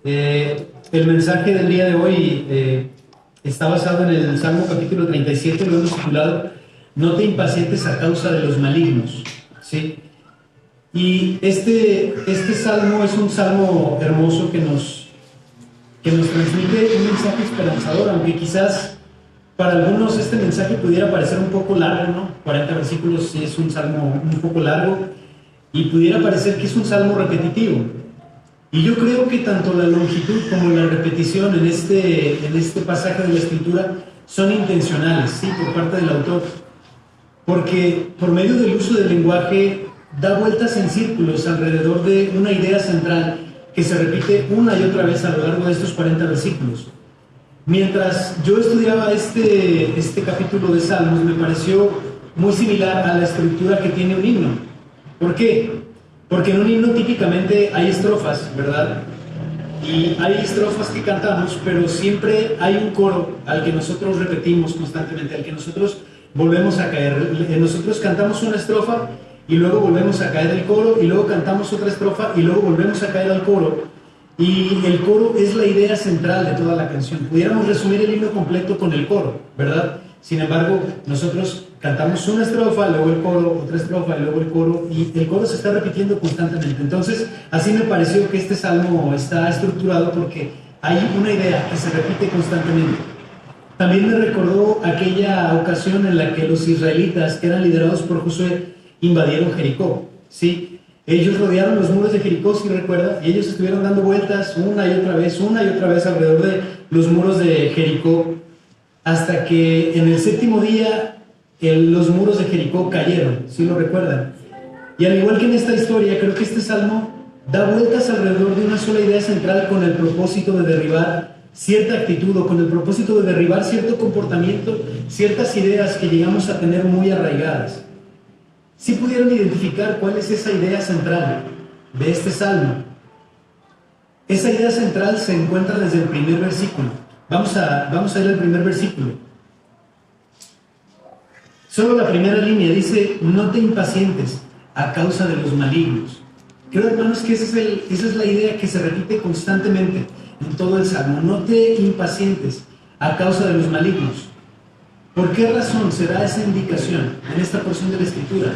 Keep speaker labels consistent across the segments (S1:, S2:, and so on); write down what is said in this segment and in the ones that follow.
S1: El mensaje del día de hoy está basado en el Salmo capítulo 37, lo hemos titulado "No te impacientes a causa de los malignos", ¿sí? Y este salmo es un salmo hermoso que nos transmite un mensaje esperanzador, aunque quizás para algunos este mensaje pudiera parecer un poco largo, ¿no? 40 versículos sí es un salmo un poco largo y pudiera parecer que es un salmo repetitivo. Y yo creo que tanto la longitud como la repetición en este pasaje de la Escritura son intencionales, ¿sí? Por parte del autor. Porque por medio del uso del lenguaje da vueltas en círculos alrededor de una idea central que se repite una y otra vez a lo largo de estos 40 versículos. Mientras yo estudiaba este capítulo de Salmos, me pareció muy similar a la estructura que tiene un himno. ¿Por qué? Porque en un himno típicamente hay estrofas, ¿verdad? Y hay estrofas que cantamos, pero siempre hay un coro al que nosotros repetimos constantemente, al que nosotros volvemos a caer. Nosotros cantamos una estrofa y luego volvemos a caer al coro, y luego cantamos otra estrofa y luego volvemos a caer al coro. Y el coro es la idea central de toda la canción. Pudiéramos resumir el himno completo con el coro, ¿verdad? Sin embargo, nosotros cantamos una estrofa, luego el coro, otra estrofa, y luego el coro, y el coro se está repitiendo constantemente. Entonces, así me pareció que este salmo está estructurado porque hay una idea que se repite constantemente. También me recordó aquella ocasión en la que los israelitas, que eran liderados por Josué, invadieron Jericó, ¿sí? Ellos rodearon los muros de Jericó, si recuerda, y ellos estuvieron dando vueltas una y otra vez alrededor de los muros de Jericó, hasta que en el séptimo día los muros de Jericó cayeron, si lo recuerdan. Y al igual que en esta historia, creo que este salmo da vueltas alrededor de una sola idea central con el propósito de derribar cierta actitud o con el propósito de derribar cierto comportamiento, ciertas ideas que llegamos a tener muy arraigadas. Si pudieron identificar cuál es esa idea central de este salmo. Esa idea central se encuentra desde el primer versículo. Vamos a ir al primer versículo. Solo la primera línea dice: no te impacientes a causa de los malignos. Creo, hermanos, que esa es la idea que se repite constantemente en todo el salmo. No te impacientes a causa de los malignos. ¿Por qué razón se da esa indicación en esta porción de la Escritura?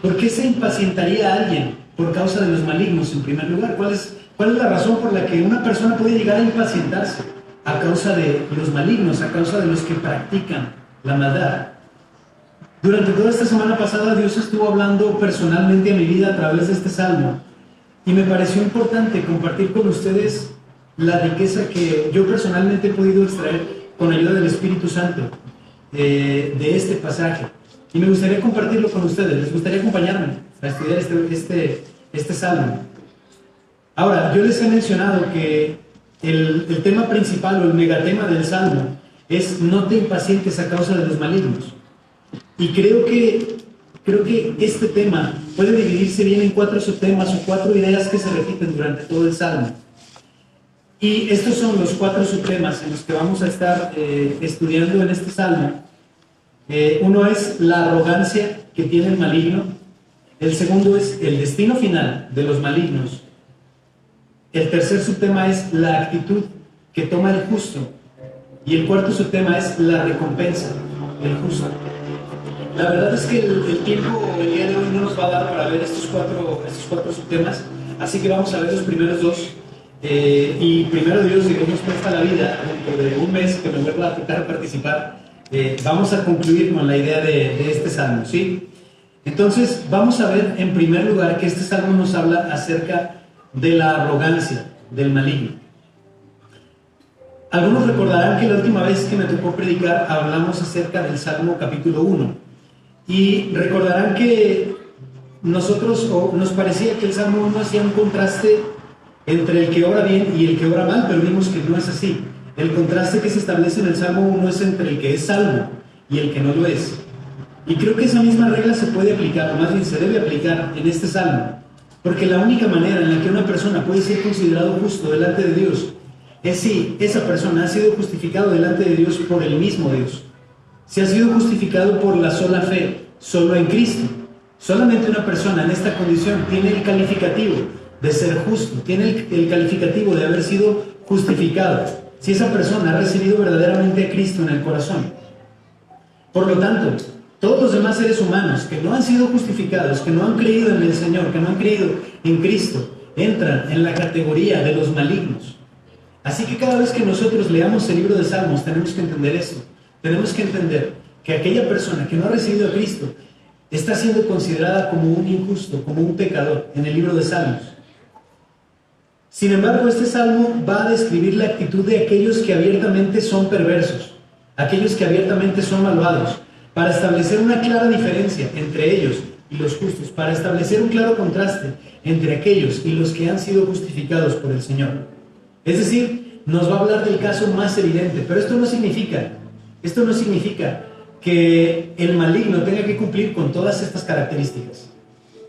S1: ¿Por qué se impacientaría a alguien por causa de los malignos en primer lugar? ¿Cuál es la razón por la que una persona puede llegar a impacientarse a causa de los malignos, a causa de los que practican la maldad? Durante toda esta semana pasada Dios estuvo hablando personalmente a mi vida a través de este salmo, y me pareció importante compartir con ustedes la riqueza que yo personalmente he podido extraer con ayuda del Espíritu Santo de este pasaje, y me gustaría compartirlo con ustedes. ¿Les gustaría acompañarme a estudiar este salmo? Ahora, yo les he mencionado que el tema principal o el megatema del salmo es: no te impacientes a causa de los malignos. Y creo que este tema puede dividirse bien en 4 subtemas o 4 ideas que se repiten durante todo el salmo. Y estos son los 4 subtemas en los que vamos a estar estudiando en este salmo. Uno es la arrogancia que tiene el maligno. El segundo es el destino final de los malignos. El tercer subtema es la actitud que toma el justo. Y el cuarto subtema es la recompensa del justo. La verdad es que el tiempo el día de hoy no nos va a dar para ver estos cuatro subtemas, así que vamos a ver los primeros 2. Y primero Dios, si Dios nos presta la vida, dentro de un mes que me vuelva a tocar participar, vamos a concluir con la idea de este salmo, ¿sí? Entonces, vamos a ver en primer lugar que este salmo nos habla acerca de la arrogancia del maligno. Algunos recordarán que la última vez que me tocó predicar hablamos acerca del Salmo capítulo 1, y recordarán que nos parecía que el Salmo 1 hacía un contraste entre el que obra bien y el que obra mal, pero vimos que no es así. El contraste que se establece en el Salmo 1 es entre el que es salvo y el que no lo es. Y creo que esa misma regla se puede aplicar, o más bien se debe aplicar en este Salmo, porque la única manera en la que una persona puede ser considerado justo delante de Dios es si esa persona ha sido justificado delante de Dios por el mismo Dios. Si ha sido justificado por la sola fe, solo en Cristo. Solamente una persona en esta condición tiene el calificativo de ser justo, tiene el calificativo de haber sido justificado, si esa persona ha recibido verdaderamente a Cristo en el corazón. Por lo tanto, todos los demás seres humanos que no han sido justificados, que no han creído en el Señor, que no han creído en Cristo, entran en la categoría de los malignos. Así que cada vez que nosotros leamos el libro de Salmos, tenemos que entender eso. Tenemos que entender que aquella persona que no ha recibido a Cristo está siendo considerada como un injusto, como un pecador en el libro de Salmos. Sin embargo, este salmo va a describir la actitud de aquellos que abiertamente son perversos, aquellos que abiertamente son malvados, para establecer una clara diferencia entre ellos y los justos, para establecer un claro contraste entre aquellos y los que han sido justificados por el Señor. Es decir, nos va a hablar del caso más evidente, pero esto no significa que el maligno tenga que cumplir con todas estas características.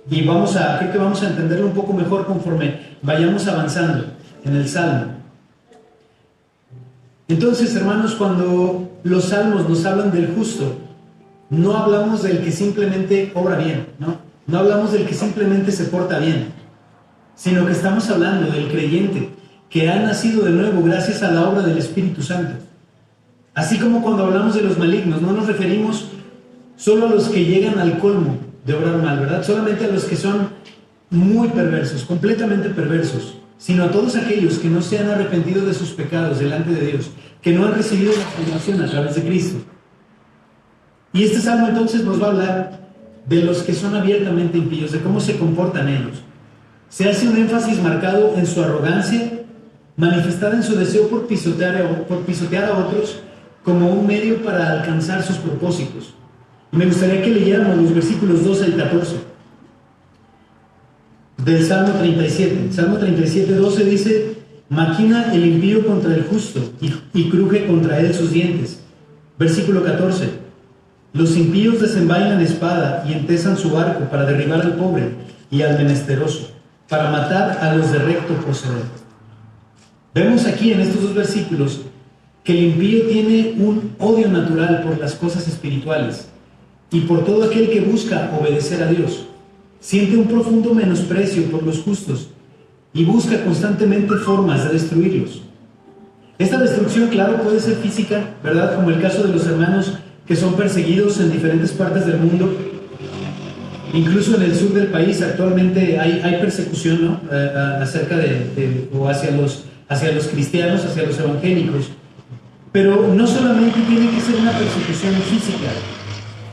S1: Y creo que vamos a entenderlo un poco mejor conforme vayamos avanzando en el Salmo. Entonces, hermanos, cuando los salmos nos hablan del justo, no hablamos del que simplemente obra bien, no hablamos del que simplemente se porta bien, sino que estamos hablando del creyente que ha nacido de nuevo gracias a la obra del Espíritu Santo. Así como cuando hablamos de los malignos, no nos referimos solo a los que llegan al colmo de obrar mal, ¿verdad? Solamente a los que son muy perversos, completamente perversos, sino a todos aquellos que no se han arrepentido de sus pecados delante de Dios, que no han recibido la salvación a través de Cristo. Y este salmo entonces nos va a hablar de los que son abiertamente impíos, de cómo se comportan ellos. Se hace un énfasis marcado en su arrogancia, manifestada en su deseo por pisotear a otros como un medio para alcanzar sus propósitos. Y me gustaría que leyéramos los versículos 12 al 14 del Salmo 37. Salmo 37, 12 dice: maquina el impío contra el justo y cruje contra él sus dientes. Versículo 14: los impíos desenvainan espada y entesan su arco para derribar al pobre y al menesteroso, para matar a los de recto proceder. Vemos aquí en estos dos versículos que el impío tiene un odio natural por las cosas espirituales y por todo aquel que busca obedecer a Dios. Siente un profundo menosprecio por los justos y busca constantemente formas de destruirlos. Esta destrucción, claro, puede ser física, ¿verdad? Como el caso de los hermanos que son perseguidos en diferentes partes del mundo. Incluso en el sur del país actualmente hay persecución, ¿no? Acerca o hacia los cristianos, hacia los evangélicos. Pero no solamente tiene que ser una persecución física,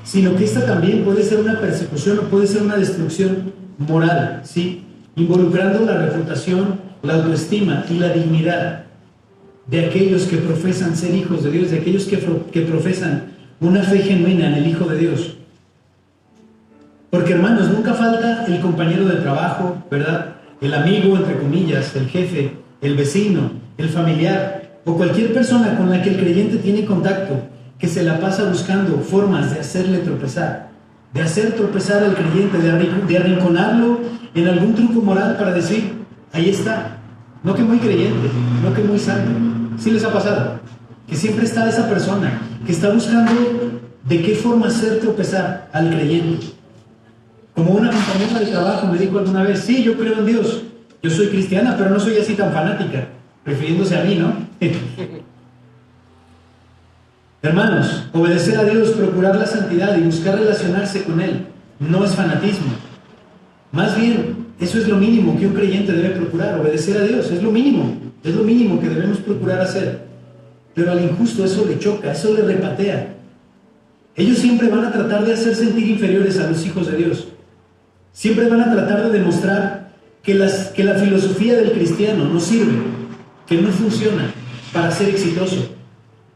S1: sino que esta también puede ser una persecución o puede ser una destrucción moral, ¿sí? Involucrando la reputación, la autoestima y la dignidad de aquellos que profesan ser hijos de Dios, de aquellos que profesan una fe genuina en el Hijo de Dios. Porque, hermanos, nunca falta el compañero de trabajo, ¿verdad? El amigo, entre comillas, el jefe, el vecino, el familiar o cualquier persona con la que el creyente tiene contacto, que se la pasa buscando formas de hacerle tropezar, de hacer tropezar al creyente, de arrinconarlo en algún truco moral para decir: ahí está, no que muy creyente, no que muy santo. ¿Sí les ha pasado? Que siempre está esa persona que está buscando de qué forma hacer tropezar al creyente. Como una compañera de trabajo me dijo alguna vez: sí, yo creo en Dios, yo soy cristiana, pero no soy así tan fanática, refiriéndose a mí, ¿no? Hermanos, obedecer a Dios, procurar la santidad y buscar relacionarse con Él no es fanatismo. Más bien, eso es lo mínimo que un creyente debe procurar, obedecer a Dios, es lo mínimo que debemos procurar hacer. Pero al injusto eso le choca, eso le repatea. Ellos siempre van a tratar de hacer sentir inferiores a los hijos de Dios. Siempre van a tratar de demostrar que la filosofía del cristiano no sirve, que no funciona para ser exitoso.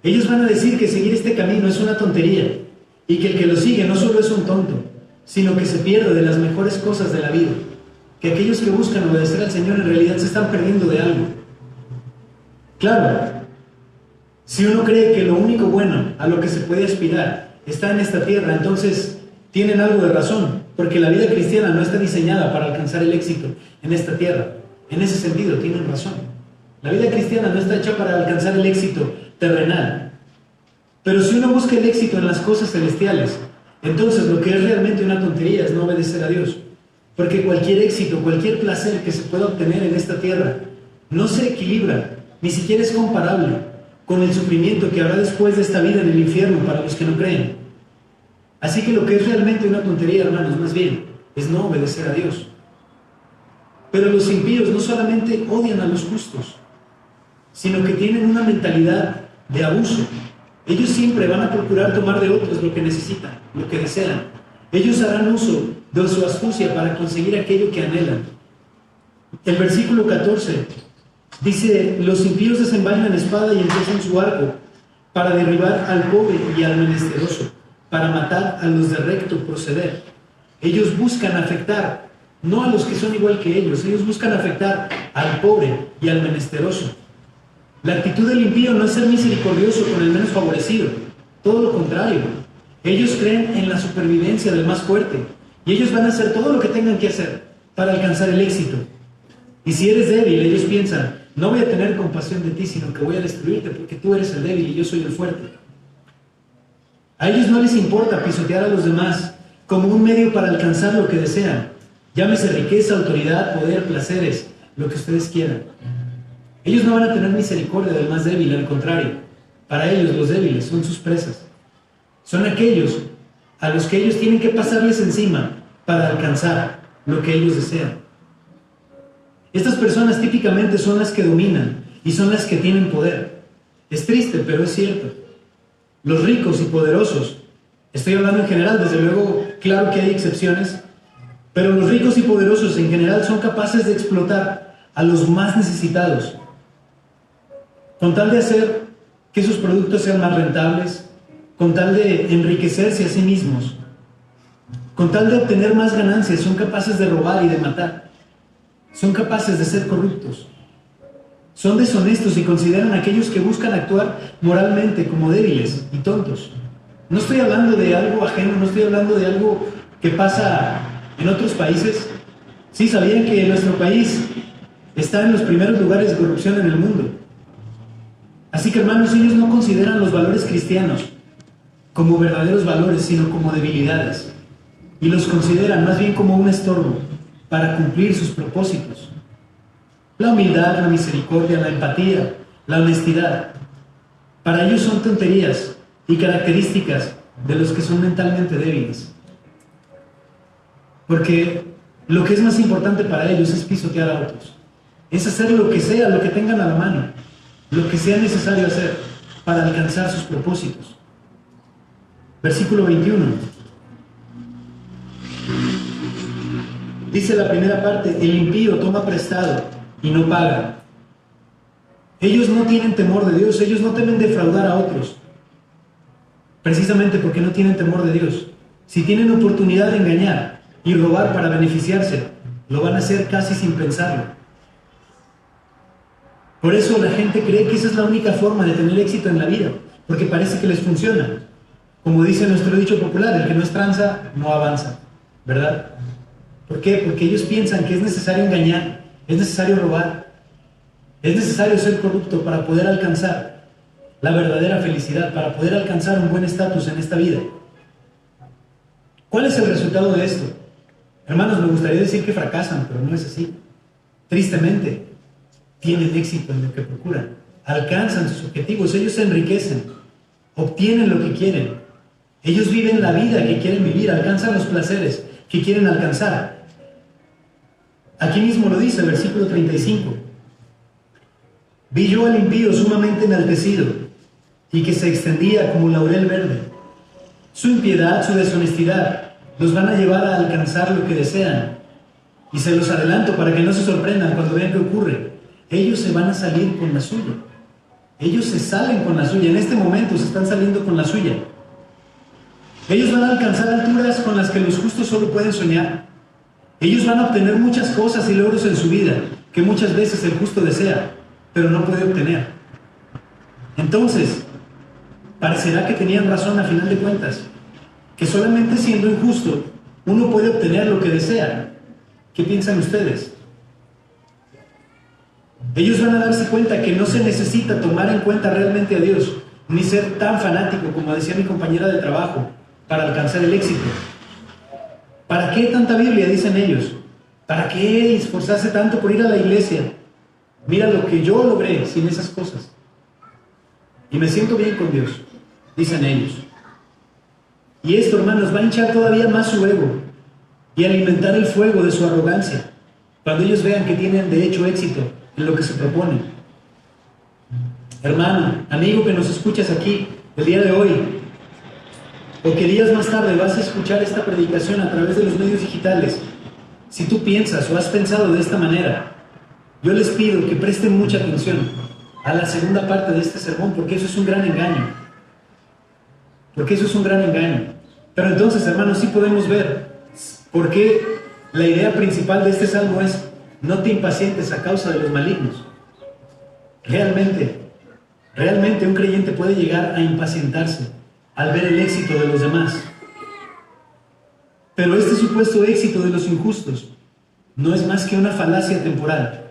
S1: Ellos van a decir que seguir este camino es una tontería y que el que lo sigue no solo es un tonto, sino que se pierde de las mejores cosas de la vida. Que aquellos que buscan obedecer al Señor en realidad se están perdiendo de algo. Claro, si uno cree que lo único bueno a lo que se puede aspirar está en esta tierra, entonces tienen algo de razón, porque la vida cristiana no está diseñada para alcanzar el éxito en esta tierra. En ese sentido, tienen razón. La vida cristiana no está hecha para alcanzar el éxito terrenal. Pero si uno busca el éxito en las cosas celestiales, entonces lo que es realmente una tontería es no obedecer a Dios. Porque cualquier éxito, cualquier placer que se pueda obtener en esta tierra no se equilibra, ni siquiera es comparable con el sufrimiento que habrá después de esta vida en el infierno para los que no creen. Así que lo que es realmente una tontería, hermanos, más bien, es no obedecer a Dios. Pero los impíos no solamente odian a los justos, sino que tienen una mentalidad de abuso. Ellos siempre van a procurar tomar de otros lo que necesitan, lo que desean. Ellos harán uso de su astucia para conseguir aquello que anhelan. El versículo 14 dice: los impíos desenvainan espada y empiezan su arco para derribar al pobre y al menesteroso, para matar a los de recto proceder. Ellos buscan afectar, no a los que son igual que ellos buscan afectar al pobre y al menesteroso. La actitud del impío no es ser misericordioso con el menos favorecido, todo lo contrario. Ellos creen en la supervivencia del más fuerte y ellos van a hacer todo lo que tengan que hacer para alcanzar el éxito. Y si eres débil, ellos piensan: no voy a tener compasión de ti, sino que voy a destruirte porque tú eres el débil y yo soy el fuerte. A ellos no les importa pisotear a los demás como un medio para alcanzar lo que desean. Llámese riqueza, autoridad, poder, placeres, lo que ustedes quieran. Ellos no van a tener misericordia del más débil, al contrario. Para ellos los débiles son sus presas. Son aquellos a los que ellos tienen que pasarles encima para alcanzar lo que ellos desean. Estas personas típicamente son las que dominan y son las que tienen poder. Es triste, pero es cierto. Los ricos y poderosos, estoy hablando en general, desde luego, claro que hay excepciones, pero los ricos y poderosos en general son capaces de explotar a los más necesitados, con tal de hacer que sus productos sean más rentables, con tal de enriquecerse a sí mismos, con tal de obtener más ganancias. Son capaces de robar y de matar, son capaces de ser corruptos, son deshonestos y consideran a aquellos que buscan actuar moralmente como débiles y tontos. No estoy hablando de algo ajeno, no estoy hablando de algo que pasa en otros países. Sí, sabían que nuestro país está en los primeros lugares de corrupción en el mundo. Así que, hermanos, ellos no consideran los valores cristianos como verdaderos valores, sino como debilidades, y los consideran más bien como un estorbo para cumplir sus propósitos. La humildad, la misericordia, la empatía, la honestidad, para ellos son tonterías y características de los que son mentalmente débiles. Porque lo que es más importante para ellos es pisotear a otros, es hacer lo que sea, lo que tengan a la mano, lo que sea necesario hacer para alcanzar sus propósitos. Versículo 21. Dice la primera parte: el impío toma prestado y no paga. Ellos no tienen temor de Dios, ellos no temen defraudar a otros, precisamente porque no tienen temor de Dios. Si tienen oportunidad de engañar y robar para beneficiarse, lo van a hacer casi sin pensarlo. Por eso la gente cree que esa es la única forma de tener éxito en la vida, porque parece que les funciona. Como dice nuestro dicho popular: el que no es tranza, no avanza, ¿verdad? ¿Por qué? Porque ellos piensan que es necesario engañar, es necesario robar, es necesario ser corrupto para poder alcanzar la verdadera felicidad, para poder alcanzar un buen estatus en esta vida. ¿Cuál es el resultado de esto? Hermanos, me gustaría decir que fracasan, pero no es así. Tristemente, tienen éxito en lo que procuran, alcanzan sus objetivos, ellos se enriquecen, obtienen lo que quieren, ellos viven la vida que quieren vivir, alcanzan los placeres que quieren alcanzar. Aquí mismo lo dice el versículo 35. Vi yo al impío sumamente enaltecido y que se extendía como laurel verde. Su impiedad, su deshonestidad los van a llevar a alcanzar lo que desean, y se los adelanto para que no se sorprendan cuando vean qué ocurre. Ellos se van a salir con la suya. Ellos se salen con la suya. En este momento se están saliendo con la suya. Ellos van a alcanzar alturas con las que los justos solo pueden soñar. Ellos van a obtener muchas cosas y logros en su vida que muchas veces el justo desea, pero no puede obtener. Entonces, parecerá que tenían razón a final de cuentas, que solamente siendo injusto uno puede obtener lo que desea. ¿Qué piensan ustedes? Ellos van a darse cuenta que no se necesita tomar en cuenta realmente a Dios, ni ser tan fanático, como decía mi compañera de trabajo, para alcanzar el éxito. ¿Para qué tanta Biblia? Dicen ellos. ¿Para qué esforzarse tanto por ir a la iglesia? Mira lo que yo logré sin esas cosas. Y me siento bien con Dios, dicen ellos. Y esto, hermanos, va a hinchar todavía más su ego y alimentar el fuego de su arrogancia cuando ellos vean que tienen de hecho éxito en lo que se proponen. Hermano, amigo que nos escuchas aquí el día de hoy, o que días más tarde vas a escuchar esta predicación a través de los medios digitales, si tú piensas o has pensado de esta manera, yo les pido que presten mucha atención a la segunda parte de este sermón, porque eso es un gran engaño. Porque eso es un gran engaño. Pero entonces, hermanos, sí podemos ver por qué la idea principal de este salmo es: no te impacientes a causa de los malignos. Realmente un creyente puede llegar a impacientarse al ver el éxito de los demás. Pero este supuesto éxito de los injustos no es más que una falacia temporal.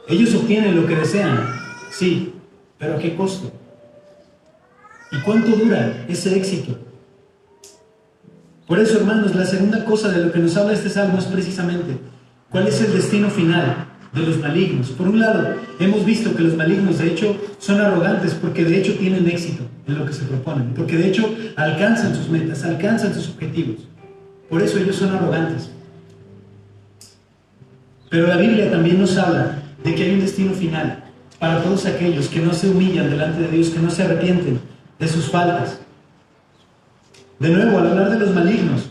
S1: Ellos obtienen lo que desean, sí, pero ¿a qué costo? ¿Y cuánto dura ese éxito? Por eso, hermanos, la segunda cosa de lo que nos habla este salmo es precisamente cuál es el destino final de los malignos. Por un lado, hemos visto que los malignos de hecho son arrogantes porque de hecho tienen éxito en lo que se proponen, porque de hecho alcanzan sus metas, alcanzan sus objetivos. Por eso ellos son arrogantes. Pero la Biblia también nos habla de que hay un destino final para todos aquellos que no se humillan delante de Dios, que no se arrepienten de sus faltas. De nuevo, al hablar de los malignos,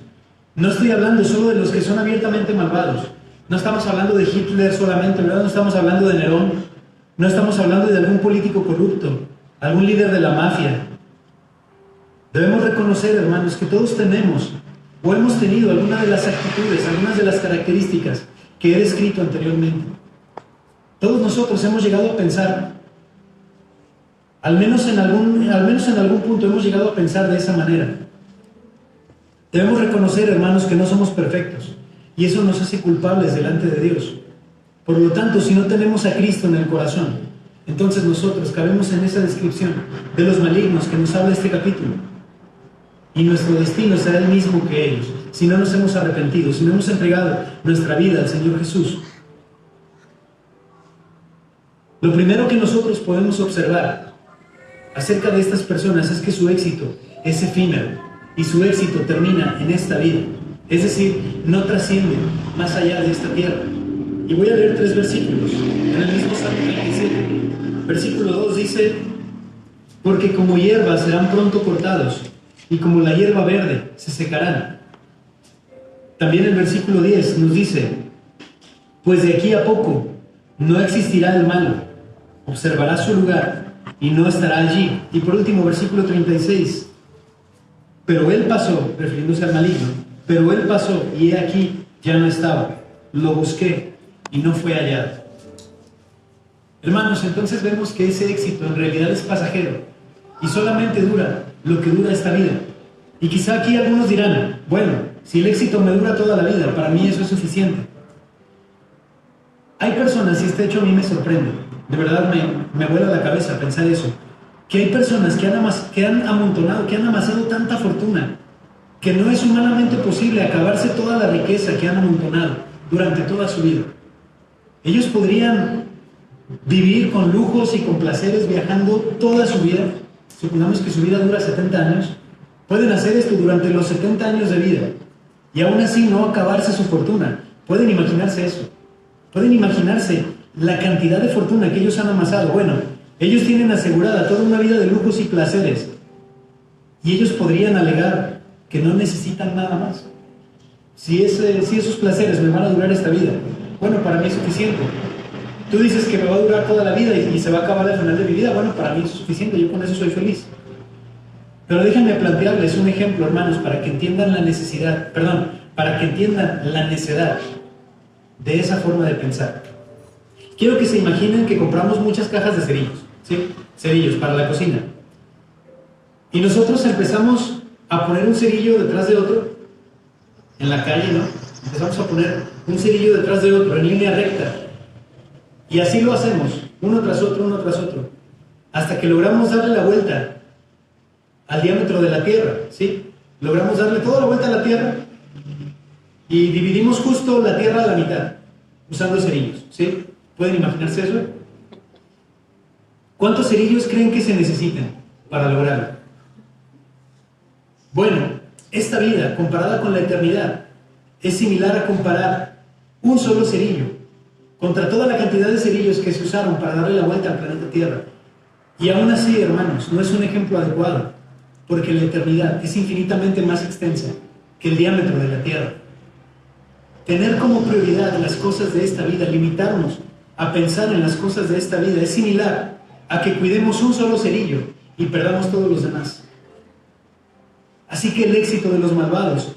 S1: no estoy hablando solo de los que son abiertamente malvados. No estamos hablando de Hitler solamente, ¿verdad? No estamos hablando de Nerón. No estamos hablando de algún político corrupto, algún líder de la mafia. Debemos reconocer, hermanos, que todos tenemos o hemos tenido alguna de las actitudes, algunas de las características que he descrito anteriormente. Todos nosotros hemos llegado a pensar, al menos en algún punto hemos llegado a pensar de esa manera. Debemos reconocer, hermanos, que no somos perfectos y eso nos hace culpables delante de Dios. Por lo tanto, si no tenemos a Cristo en el corazón, entonces nosotros cabemos en esa descripción de los malignos que nos habla este capítulo. Y nuestro destino será el mismo que ellos, si no nos hemos arrepentido, si no hemos entregado nuestra vida al Señor Jesús. Lo primero que nosotros podemos observar acerca de estas personas es que su éxito es efímero y su éxito termina en esta vida. Es decir, no trasciende más allá de esta tierra. Y voy a leer 3 versículos en el mismo Salmo 37. Versículo 2 dice: porque como hierba serán pronto cortados, y como la hierba verde se secarán. También el versículo 10 nos dice: pues de aquí a poco no existirá el malo, observará su lugar y no estará allí. Y por último, versículo 36: pero él pasó, refiriéndose al maligno, pero él pasó y he aquí ya no estaba, lo busqué y no fue hallado. Hermanos, entonces vemos que ese éxito en realidad es pasajero y solamente dura lo que dura esta vida. Y quizá aquí algunos dirán: bueno, si el éxito me dura toda la vida, para mí eso es suficiente. Hay personas, y este hecho a mí me sorprende, de verdad me vuela la cabeza pensar eso, que hay personas que han amontonado, que han amasado tanta fortuna, que no es humanamente posible acabarse toda la riqueza que han amontonado durante toda su vida. Ellos podrían vivir con lujos y con placeres viajando toda su vida. Supongamos que su vida dura 70 años. Pueden hacer esto durante los 70 años de vida y aún así no acabarse su fortuna. Pueden imaginarse eso. Pueden imaginarse la cantidad de fortuna que ellos han amasado. Bueno, ellos tienen asegurada toda una vida de lujos y placeres y ellos podrían alegar que no necesitan nada más. Si esos placeres me van a durar esta vida, bueno, para mí es suficiente. Tú dices que me va a durar toda la vida y se va a acabar al final de mi vida, bueno, para mí es suficiente, yo con eso soy feliz. Pero déjenme plantearles un ejemplo, hermanos, para que entiendan la necedad de esa forma de pensar. Quiero que se imaginen que compramos muchas cajas de cerillos, ¿sí? Cerillos para la cocina. Y nosotros empezamos a poner un cerillo detrás de otro en la calle, ¿no? Empezamos a poner un cerillo detrás de otro en línea recta. Y así lo hacemos, uno tras otro, hasta que logramos darle la vuelta al diámetro de la Tierra, ¿sí? Logramos darle toda la vuelta a la Tierra y dividimos justo la Tierra a la mitad. usando cerillos, ¿sí? ¿Pueden imaginarse eso? ¿Cuántos cerillos creen que se necesitan para lograrlo? Bueno, esta vida comparada con la eternidad es similar a comparar un solo cerillo contra toda la cantidad de cerillos que se usaron para darle la vuelta al planeta Tierra. Y aún así, hermanos, no es un ejemplo adecuado, porque la eternidad es infinitamente más extensa que el diámetro de la Tierra. Tener como prioridad las cosas de esta vida, limitarnos a pensar en las cosas de esta vida, es similar a que cuidemos un solo cerillo y perdamos todos los demás. Así que el éxito de los malvados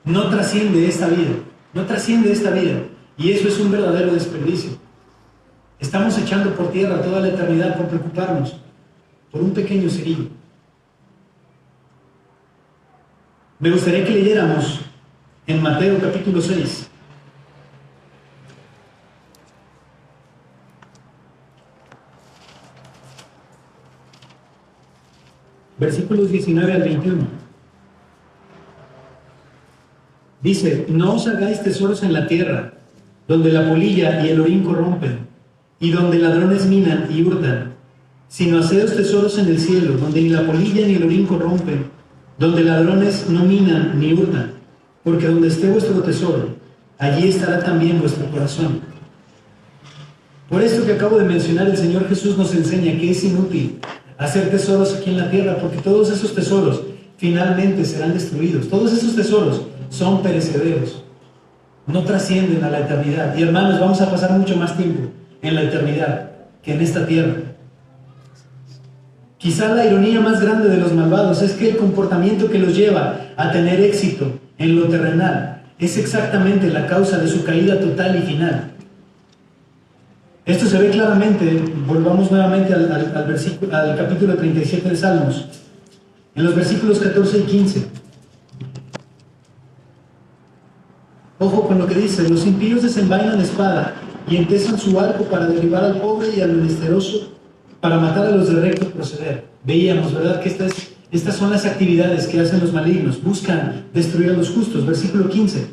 S1: no trasciende esta vida, no trasciende esta vida, y eso es un verdadero desperdicio. Estamos echando por tierra toda la eternidad por preocuparnos por un pequeño cerillo. Me gustaría que leyéramos en Mateo capítulo 6. Versículos 19 al 21. Dice: no os hagáis tesoros en la tierra, donde la polilla y el orín corrompen, y donde ladrones minan y hurtan, sino haceos tesoros en el cielo, donde ni la polilla ni el orín corrompen, donde ladrones no minan ni hurtan, porque donde esté vuestro tesoro, allí estará también vuestro corazón. Por esto que acabo de mencionar, el Señor Jesús nos enseña que es inútil hacer tesoros aquí en la tierra, porque todos esos tesoros finalmente serán destruidos. Todos esos tesoros son perecederos, no trascienden a la eternidad. Y hermanos, vamos a pasar mucho más tiempo en la eternidad que en esta tierra. Quizá la ironía más grande de los malvados es que el comportamiento que los lleva a tener éxito en lo terrenal es exactamente la causa de su caída total y final. Esto se ve claramente, volvamos nuevamente al capítulo 37 de Salmos, en los versículos 14 y 15. Ojo con lo que dice: los impíos desenvainan espada y entesan su arco para derribar al pobre y al menesteroso, para matar a los de recto proceder. Veíamos, ¿verdad?, que estas son las actividades que hacen los malignos. Buscan destruir a los justos. Versículo 15: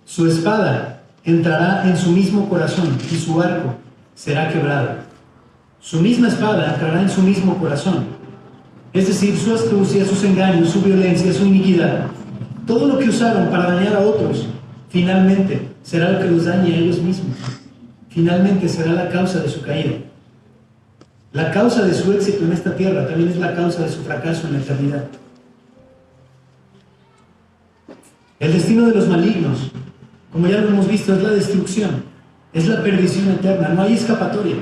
S1: su espada entrará en su mismo corazón y su arco será quebrado. Su misma espada entrará en su mismo corazón. Es decir, su astucia, sus engaños, su violencia, su iniquidad, todo lo que usaron para dañar a otros, finalmente será lo que los dañe a ellos mismos. Finalmente será la causa de su caída. La causa de su éxito en esta tierra también es la causa de su fracaso en la eternidad. El destino de los malignos, como ya lo hemos visto, es la destrucción, es la perdición eterna. No hay escapatoria.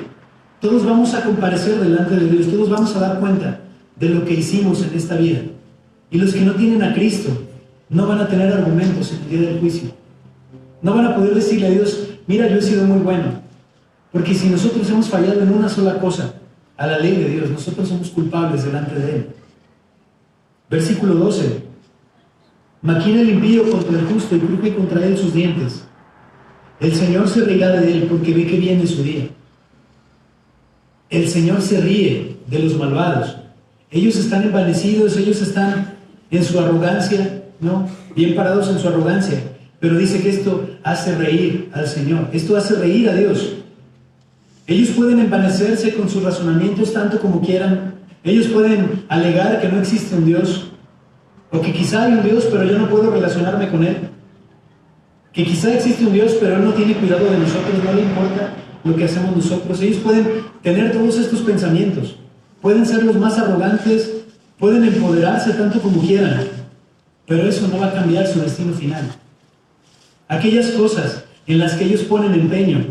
S1: Todos vamos a comparecer delante de Dios, todos vamos a dar cuenta de lo que hicimos en esta vida. Y los que no tienen a Cristo no van a tener argumentos en el día del juicio. No van a poder decirle a Dios: mira, yo he sido muy bueno. Porque si nosotros hemos fallado en una sola cosa, a la ley de Dios, nosotros somos culpables delante de Él. Versículo 12: maquina el impío contra el justo y cruje contra él sus dientes. El Señor se reirá de él porque ve que viene su día. El Señor se ríe de los malvados. Ellos están envanecidos, ellos están en su arrogancia, ¿no? Bien parados en su arrogancia. Pero dice que esto hace reír al Señor. Esto hace reír a Dios. Ellos pueden envanecerse con sus razonamientos tanto como quieran. Ellos pueden alegar que no existe un Dios, o que quizá hay un Dios pero yo no puedo relacionarme con Él, que quizá existe un Dios pero Él no tiene cuidado de nosotros, no le importa lo que hacemos nosotros. Ellos pueden tener todos estos pensamientos, pueden ser los más arrogantes, pueden empoderarse tanto como quieran, pero eso no va a cambiar su destino final. Aquellas cosas en las que ellos ponen empeño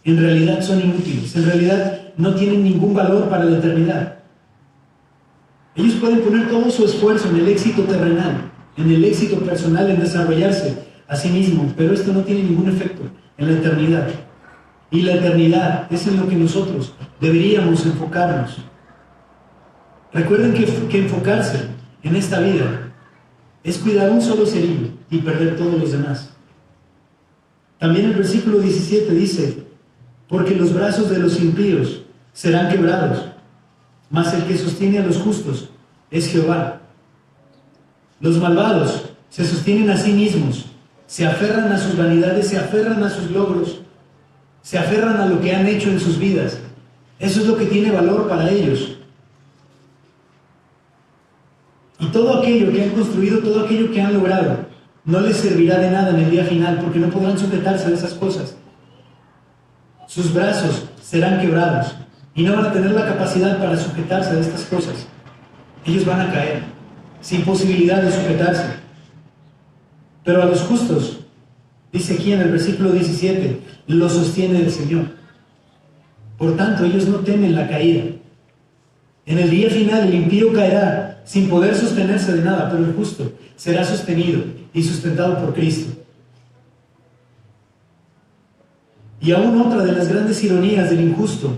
S1: en realidad son inútiles, en realidad no tienen ningún valor para la eternidad. Ellos pueden poner todo su esfuerzo en el éxito terrenal, en el éxito personal, en desarrollarse a sí mismos, pero esto no tiene ningún efecto en la eternidad. Y la eternidad es en lo que nosotros deberíamos enfocarnos. Recuerden que enfocarse en esta vida es cuidar un solo cerillo y perder todos los demás. También el versículo 17 dice: porque los brazos de los impíos serán quebrados, mas el que sostiene a los justos es Jehová. Los malvados se sostienen a sí mismos, se aferran a sus vanidades, se aferran a sus logros, Se aferran a lo que han hecho en sus vidas. Eso es lo que tiene valor para ellos. Y todo aquello que han construido, todo aquello que han logrado, no les servirá de nada en el día final, porque no podrán sujetarse a esas cosas. Sus brazos serán quebrados y no van a tener la capacidad para sujetarse a estas cosas. Ellos van a caer sin posibilidad de sujetarse. Pero a los justos, dice aquí en el versículo 17, los sostiene el Señor. Por tanto, ellos no temen la caída. En el día final el impío caerá sin poder sostenerse de nada, pero el justo será sostenido y sustentado por Cristo. Y aún otra de las grandes ironías del injusto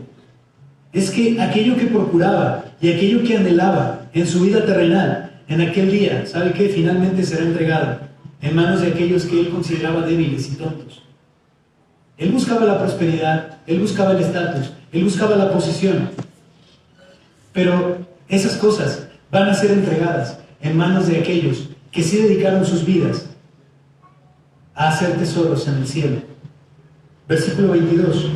S1: es que aquello que procuraba y aquello que anhelaba en su vida terrenal, en aquel día, ¿sabe qué? Finalmente será entregado en manos de aquellos que él consideraba débiles y tontos. Él buscaba la prosperidad, él buscaba el estatus, él buscaba la posición. Pero esas cosas van a ser entregadas en manos de aquellos que sí dedicaron sus vidas a hacer tesoros en el cielo. Versículo 22.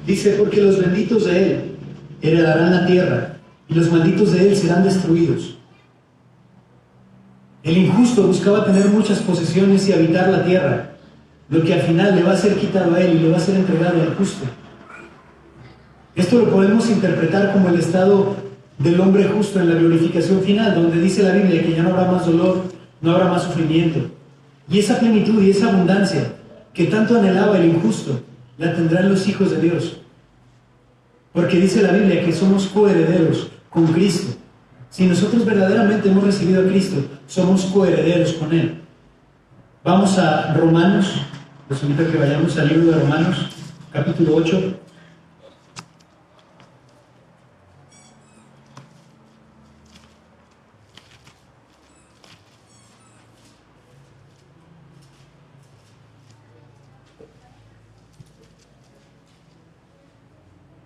S1: Dice, porque los benditos de él heredarán la tierra y los malditos de él serán destruidos. El injusto buscaba tener muchas posesiones y habitar la tierra, lo que al final le va a ser quitado a él y le va a ser entregado al justo. Esto lo podemos interpretar como el estado del hombre justo en la glorificación final, donde dice la Biblia que ya no habrá más dolor, no habrá más sufrimiento. Y esa plenitud y esa abundancia que tanto anhelaba el injusto, la tendrán los hijos de Dios. Porque dice la Biblia que somos coherederos con Cristo. Si nosotros verdaderamente hemos recibido a Cristo, somos coherederos con Él. Vamos a Romanos, les invito a que vayamos al libro de Romanos, capítulo 8.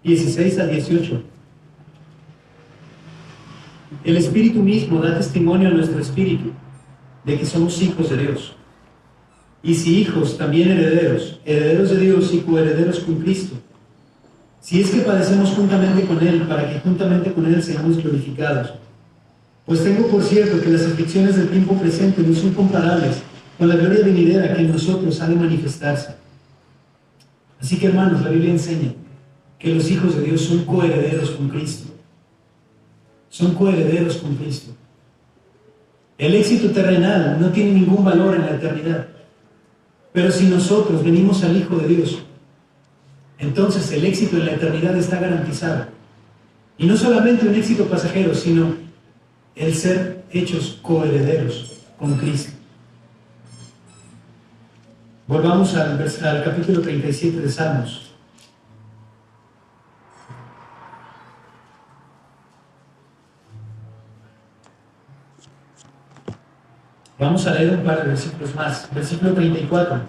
S1: (16 a 18). El Espíritu mismo da testimonio a nuestro espíritu de que somos hijos de Dios. Y si hijos, también herederos, herederos de Dios y coherederos con Cristo. Si es que padecemos juntamente con Él, para que juntamente con Él seamos glorificados. Pues tengo por cierto que las aflicciones del tiempo presente no son comparables con la gloria venidera que en nosotros ha de manifestarse. Así que, hermanos, la Biblia enseña que los hijos de Dios son coherederos con Cristo. Son coherederos con Cristo. El éxito terrenal no tiene ningún valor en la eternidad. Pero si nosotros venimos al Hijo de Dios, entonces el éxito en la eternidad está garantizado. Y no solamente un éxito pasajero, sino el ser hechos coherederos con Cristo. Volvamos al capítulo 37 de Salmos. Vamos a leer un par de versículos más. Versículo 34.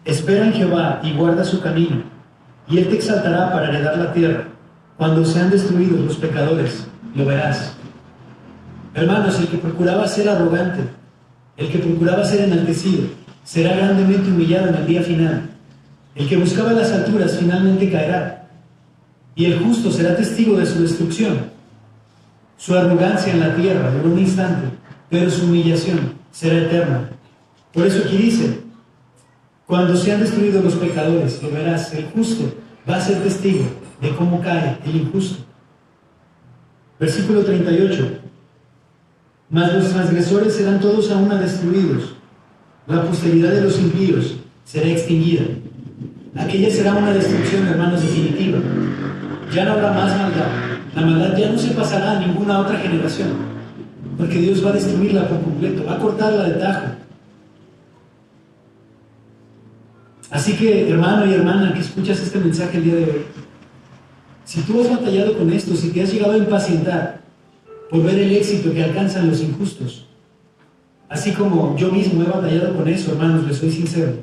S1: Espera en Jehová y guarda su camino, y Él te exaltará para heredar la tierra. Cuando sean destruidos los pecadores, lo verás. Hermanos, el que procuraba ser arrogante, el que procuraba ser enaltecido, será grandemente humillado en el día final. El que buscaba las alturas finalmente caerá, y el justo será testigo de su destrucción. Su arrogancia en la tierra duró un instante, pero su humillación será eterna. Por eso aquí dice, cuando sean destruidos los pecadores, lo verás, el justo va a ser testigo de cómo cae el injusto. Versículo 38. Mas los transgresores serán todos a una destruidos, la posteridad de los impíos será extinguida. Aquella será una destrucción, hermanos, definitiva. Ya no habrá más maldad. La maldad ya no se pasará a ninguna otra generación, porque Dios va a destruirla por completo, va a cortarla de tajo. Así que, hermano y hermana que escuchas este mensaje el día de hoy, si tú has batallado con esto, si te has llegado a impacientar por ver el éxito que alcanzan los injustos, así como yo mismo he batallado con eso, hermanos, les soy sincero,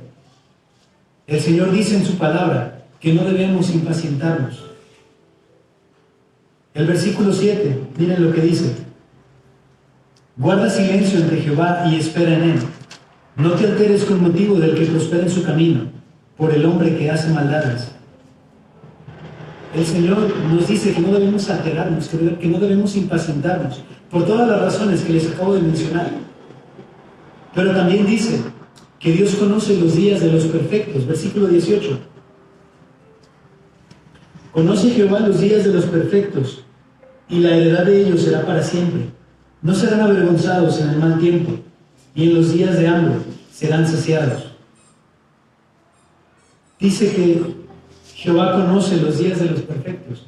S1: el Señor dice en su palabra que no debemos impacientarnos. El versículo 7, miren lo que dice. Guarda silencio ante Jehová y espera en él. No te alteres con motivo del que prospera en su camino, por el hombre que hace maldades. El Señor nos dice que no debemos alterarnos, que no debemos impacientarnos, por todas las razones que les acabo de mencionar. Pero también dice que Dios conoce los días de los perfectos, versículo 18. Conoce Jehová los días de los perfectos, y la heredad de ellos será para siempre. No serán avergonzados en el mal tiempo, y en los días de hambre serán saciados. Dice que Jehová conoce los días de los perfectos.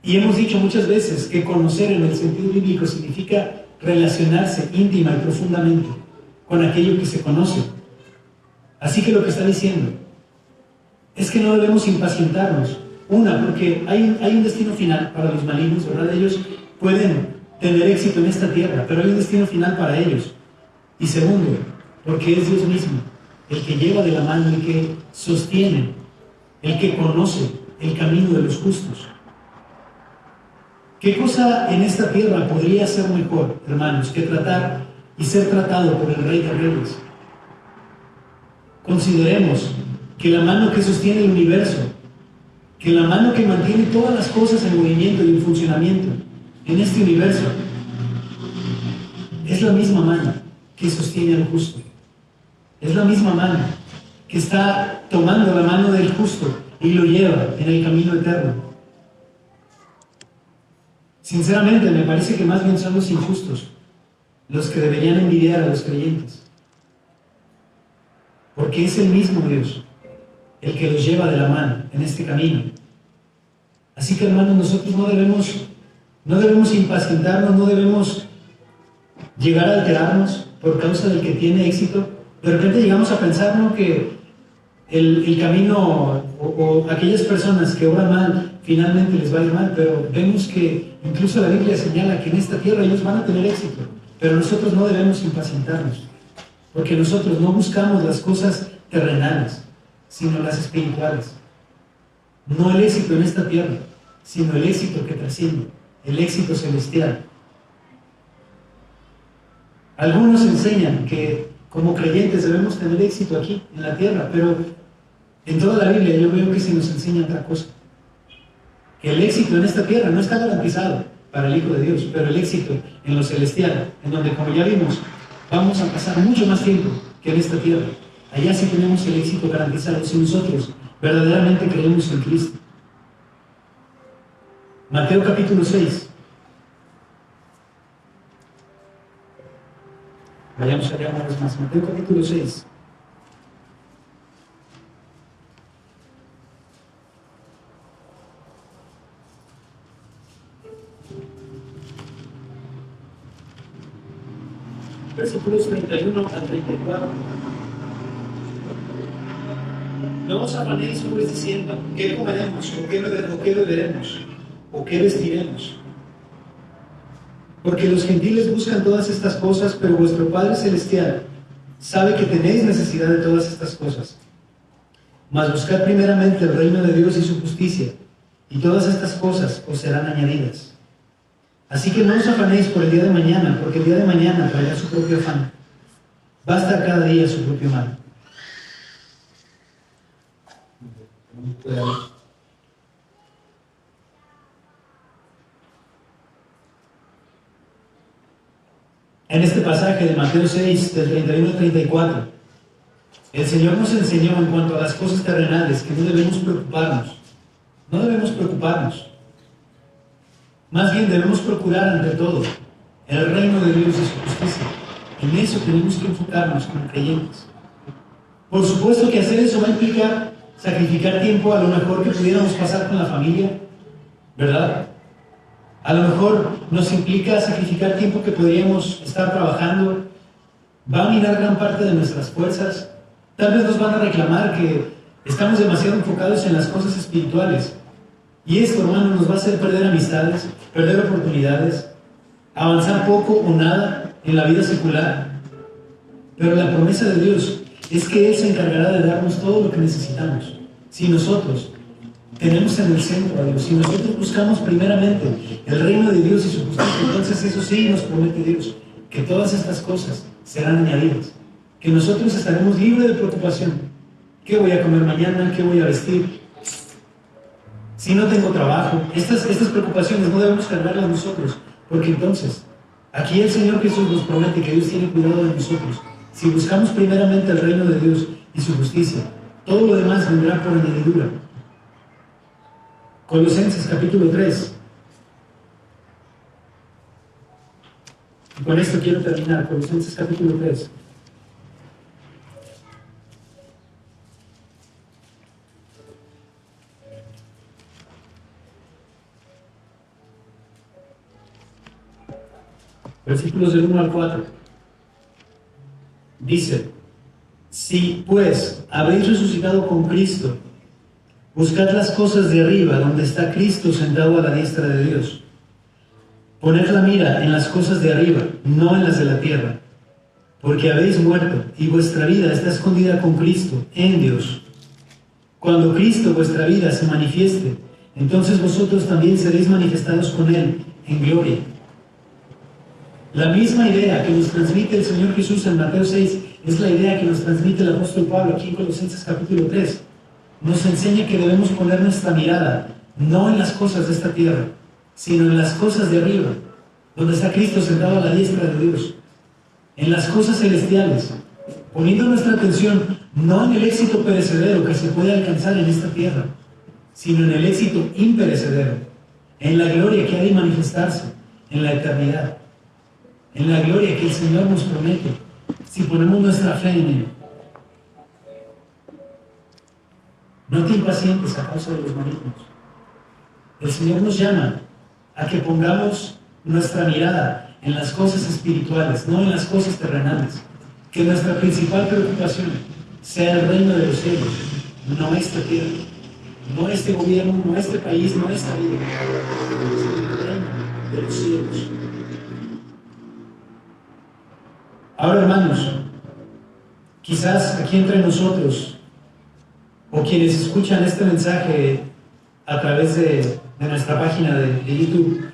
S1: Y hemos dicho muchas veces que conocer en el sentido bíblico significa relacionarse íntima y profundamente con aquello que se conoce. Así que lo que está diciendo es que no debemos impacientarnos. Una, porque hay un destino final para los malignos, ¿verdad? Ellos pueden tener éxito en esta tierra, pero hay un destino final para ellos. Y segundo, porque es Dios mismo el que lleva de la mano, el que sostiene, el que conoce el camino de los justos. ¿Qué cosa en esta tierra podría ser mejor, hermanos, que tratar y ser tratado por el Rey de Reyes? Consideremos que la mano que sostiene el universo, que la mano que mantiene todas las cosas en movimiento y en funcionamiento en este universo, es la misma mano que sostiene al justo. Es la misma mano que está tomando la mano del justo y lo lleva en el camino eterno. Sinceramente, me parece que más bien son los injustos los que deberían envidiar a los creyentes, porque es el mismo Dios el que los lleva de la mano en este camino. Así que, hermanos, nosotros no debemos impacientarnos, no debemos llegar a alterarnos por causa del que tiene éxito. De repente llegamos a pensar, ¿no?, que el camino o aquellas personas que obran mal finalmente les va a ir mal, pero vemos que incluso la Biblia señala que en esta tierra ellos van a tener éxito, pero nosotros no debemos impacientarnos, porque nosotros no buscamos las cosas terrenales, sino las espirituales. No el éxito en esta tierra, sino el éxito que trasciende, el éxito celestial. Algunos enseñan que como creyentes debemos tener éxito aquí, en la tierra, pero en toda la Biblia yo veo que se nos enseña otra cosa. Que el éxito en esta tierra no está garantizado para el Hijo de Dios, pero el éxito en lo celestial, en donde, como ya vimos, vamos a pasar mucho más tiempo que en esta tierra. Allá sí tenemos el éxito garantizado si nosotros verdaderamente creemos en Cristo. Mateo capítulo 6. Vayamos allá una vez más. Mateo capítulo 6. Versículos 31 al 34. No os afanéis pues diciendo, ¿qué comeremos? ¿O qué beberemos? ¿O qué vestiremos? Porque los gentiles buscan todas estas cosas, pero vuestro Padre Celestial sabe que tenéis necesidad de todas estas cosas. Mas buscad primeramente el reino de Dios y su justicia, y todas estas cosas os serán añadidas. Así que no os afanéis por el día de mañana, porque el día de mañana traerá su propio afán. Basta cada día su propio mal. En este pasaje de Mateo 6, del 31 al 34, el Señor nos enseñó en cuanto a las cosas terrenales que no debemos preocuparnos. No debemos preocuparnos. Más bien debemos procurar ante todo el reino de Dios y su justicia. En eso tenemos que enfocarnos como creyentes. Por supuesto que hacer eso va a implicar sacrificar tiempo a lo mejor que pudiéramos pasar con la familia, ¿verdad? A lo mejor nos implica sacrificar tiempo que podríamos estar trabajando. Va a minar gran parte de nuestras fuerzas. Tal vez nos van a reclamar que estamos demasiado enfocados en las cosas espirituales. Y esto, hermano, nos va a hacer perder amistades, perder oportunidades, avanzar poco o nada en la vida secular. Pero la promesa de Dios es que Él se encargará de darnos todo lo que necesitamos, si nosotros tenemos en el centro a Dios. Si nosotros buscamos primeramente el reino de Dios y su justicia, entonces eso sí nos promete Dios, que todas estas cosas serán añadidas, que nosotros estaremos libres de preocupación. ¿Qué voy a comer mañana? ¿Qué voy a vestir? Si no tengo trabajo, estas preocupaciones no debemos cargarlas nosotros, porque entonces, aquí el Señor Jesús nos promete que Dios tiene cuidado de nosotros. Si buscamos primeramente el reino de Dios y su justicia, todo lo demás vendrá por añadidura. Colosenses capítulo 3. Y con esto quiero terminar. Colosenses capítulo 3. Versículos del 1 al 4. Dice: si pues habéis resucitado con Cristo, buscad las cosas de arriba, donde está Cristo sentado a la diestra de Dios. Poned la mira en las cosas de arriba, no en las de la tierra, porque habéis muerto, y vuestra vida está escondida con Cristo en Dios. Cuando Cristo, vuestra vida, se manifieste, entonces vosotros también seréis manifestados con Él en gloria. La misma idea que nos transmite el Señor Jesús en Mateo 6 es la idea que nos transmite el apóstol Pablo aquí en Colosenses capítulo 3. Nos enseña que debemos poner nuestra mirada no en las cosas de esta tierra, sino en las cosas de arriba, donde está Cristo sentado a la diestra de Dios, en las cosas celestiales, poniendo nuestra atención no en el éxito perecedero que se puede alcanzar en esta tierra, sino en el éxito imperecedero, en la gloria que ha de manifestarse en la eternidad, en la gloria que el Señor nos promete, si ponemos nuestra fe en Él. No te impacientes a causa de los malignos. El Señor nos llama a que pongamos nuestra mirada en las cosas espirituales, no en las cosas terrenales. Que nuestra principal preocupación sea el reino de los cielos, no esta tierra, no este gobierno, no este país, no esta vida, sino el reino de los cielos. Ahora, hermanos, quizás aquí entre nosotros, o quienes escuchan este mensaje a través de nuestra página de YouTube,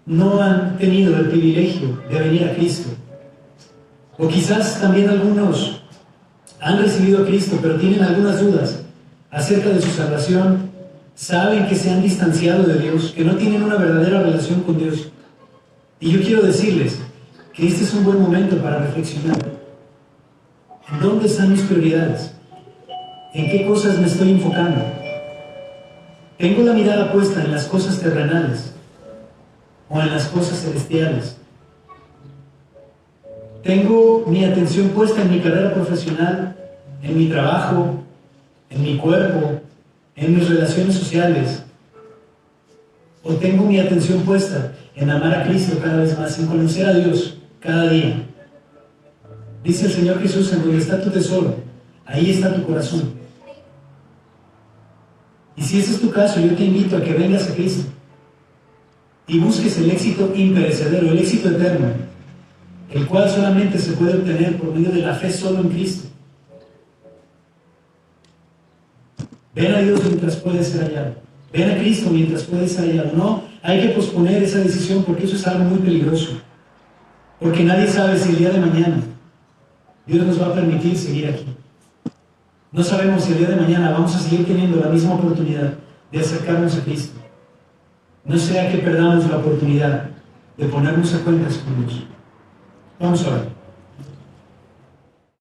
S1: no han tenido el privilegio de venir a Cristo. O quizás también algunos han recibido a Cristo, pero tienen algunas dudas acerca de su salvación, saben que se han distanciado de Dios, que no tienen una verdadera relación con Dios. Y yo quiero decirles que este es un buen momento para reflexionar. ¿En dónde están mis prioridades? ¿En qué cosas me estoy enfocando? ¿Tengo la mirada puesta en las cosas terrenales o en las cosas celestiales? ¿Tengo mi atención puesta en mi carrera profesional, en mi trabajo, en mi cuerpo, en mis relaciones sociales? ¿O tengo mi atención puesta en amar a Cristo cada vez más, en conocer a Dios cada día? Dice el Señor Jesús: en donde está tu tesoro, ahí está tu corazón. Y si ese es tu caso, yo te invito a que vengas a Cristo y busques el éxito imperecedero, el éxito eterno, el cual solamente se puede obtener por medio de la fe solo en Cristo. Ven a Dios mientras puede ser hallado. Ven a Cristo mientras puede ser hallado. No hay que posponer esa decisión, porque eso es algo muy peligroso. Porque nadie sabe si el día de mañana Dios nos va a permitir seguir aquí. No sabemos si el día de mañana vamos a seguir teniendo la misma oportunidad de acercarnos a Cristo. No sea que perdamos la oportunidad de ponernos a cuentas con Dios. Vamos a orar.